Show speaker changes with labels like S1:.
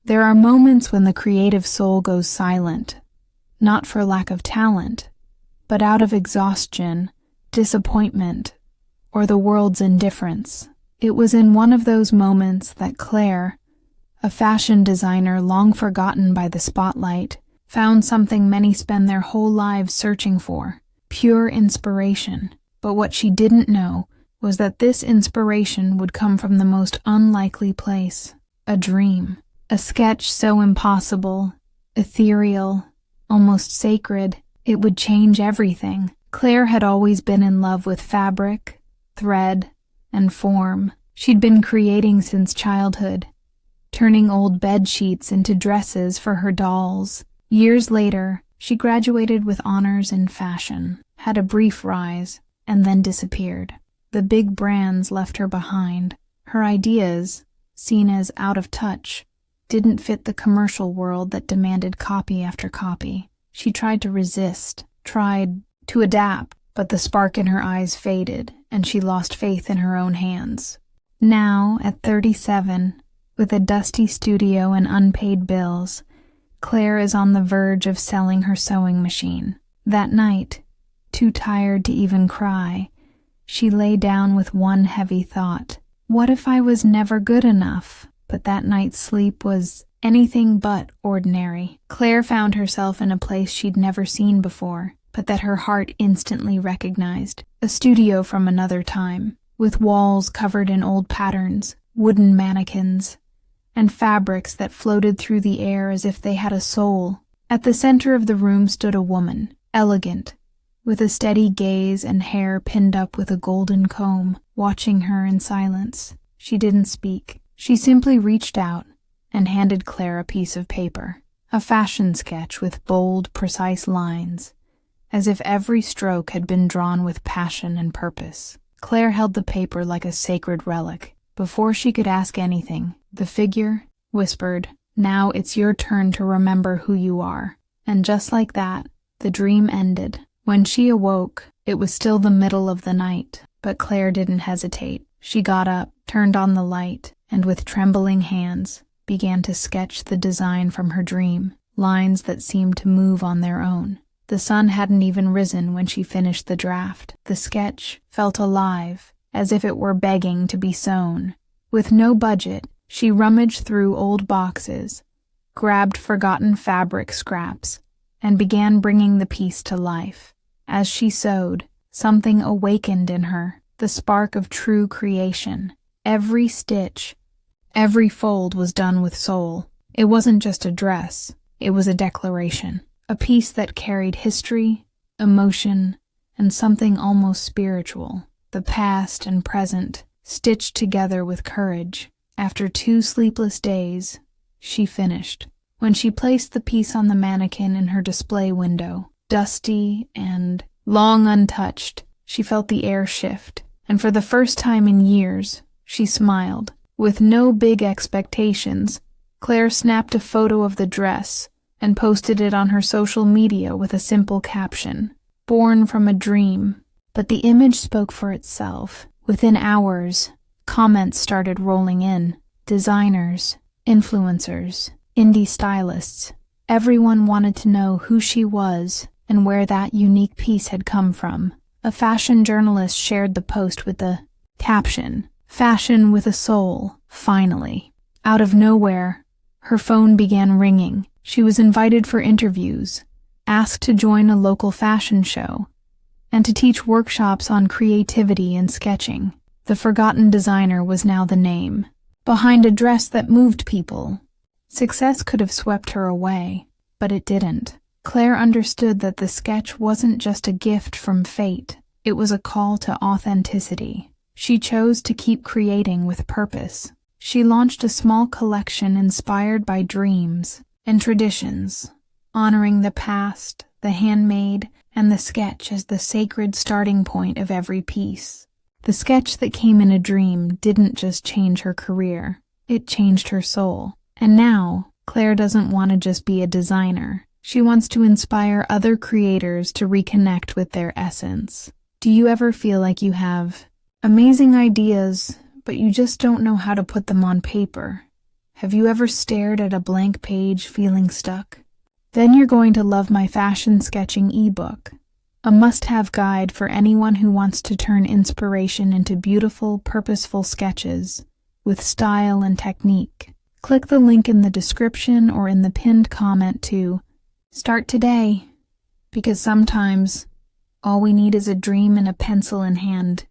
S1: There are moments when the creative soul goes silent, not for lack of talent, but out of exhaustion, disappointment, or the world's indifference. It was in one of those moments that Claire, a fashion designer long forgotten by the spotlight, found something many spend their whole lives searching for, pure inspiration. But what she didn't know was that this inspiration would come from the most unlikely place, a dream. A sketch so impossible, ethereal, almost sacred, it would change everything. Claire had always been in love with fabric, thread, and form. She'd been creating since childhood, turning old bed sheets into dresses for her dolls. Years later, she graduated with honors in fashion, had a brief rise, and then disappeared. The big brands left her behind. Her ideas, seen as out of touch, didn't fit the commercial world that demanded copy after copy. She tried to resist, tried to adapt, but the spark in her eyes faded, and she lost faith in her own hands. Now, at 37, with a dusty studio and unpaid bills, Claire is on the verge of selling her sewing machine. That night, too tired to even cry, she lay down with one heavy thought. What if I was never good enough? But that night's sleep was anything but ordinary. Claire found herself in a place she'd never seen before, but that her heart instantly recognized. A studio from another time, with walls covered in old patterns, wooden mannequins, and fabrics that floated through the air as if they had a soul. At the center of the room stood a woman, elegant, with a steady gaze and hair pinned up with a golden comb, watching her in silence. She didn't speak. She simply reached out and handed Claire a piece of paper, a fashion sketch with bold, precise lines, as if every stroke had been drawn with passion and purpose. Claire held the paper like a sacred relic. Before she could ask anything, the figure whispered, "Now it's your turn to remember who you are." And just like that, the dream ended. When she awoke, it was still the middle of the night, but Claire didn't hesitate. She got up, turned on the light, and with trembling hands, began to sketch the design from her dream, lines that seemed to move on their own. The sun hadn't even risen when she finished the draft. The sketch felt alive, as if it were begging to be sewn. With no budget, she rummaged through old boxes, grabbed forgotten fabric scraps, and began bringing the piece to life. As she sewed, something awakened in her, the spark of true creation. Every stitch, every fold was done with soul. It wasn't just a dress, it was a declaration, a piece that carried history, emotion, and something almost spiritual. The past and present, stitched together with courage. After 2 sleepless days, she finished. When she placed the piece on the mannequin in her display window, dusty and long untouched, she felt the air shift, and for the first time in years, she smiled. With no big expectations, Claire snapped a photo of the dress and posted it on her social media with a simple caption, "Born from a dream." But the image spoke for itself. Within hours, comments started rolling in. Designers, influencers, indie stylists. Everyone wanted to know who she was and where that unique piece had come from. A fashion journalist shared the post with the caption, "Fashion with a soul, finally." Out of nowhere, her phone began ringing. She was invited for interviews, asked to join a local fashion show, and to teach workshops on creativity and sketching. The forgotten designer was now the name, behind a dress that moved people. Success could have swept her away, but it didn't. Claire understood that the sketch wasn't just a gift from fate, it was a call to authenticity. She chose to keep creating with purpose. She launched a small collection inspired by dreams and traditions, honoring the past, the handmade, and the sketch as the sacred starting point of every piece. The sketch that came in a dream didn't just change her career, it changed her soul. And now, Claire doesn't want to just be a designer. She wants to inspire other creators to reconnect with their essence. Do you ever feel like you have amazing ideas, but you just don't know how to put them on paper? Have you ever stared at a blank page feeling stuck? Then you're going to love my fashion sketching ebook, a must-have guide for anyone who wants to turn inspiration into beautiful, purposeful sketches with style and technique. Click the link in the description or in the pinned comment to start today, because sometimes all we need is a dream and a pencil in hand.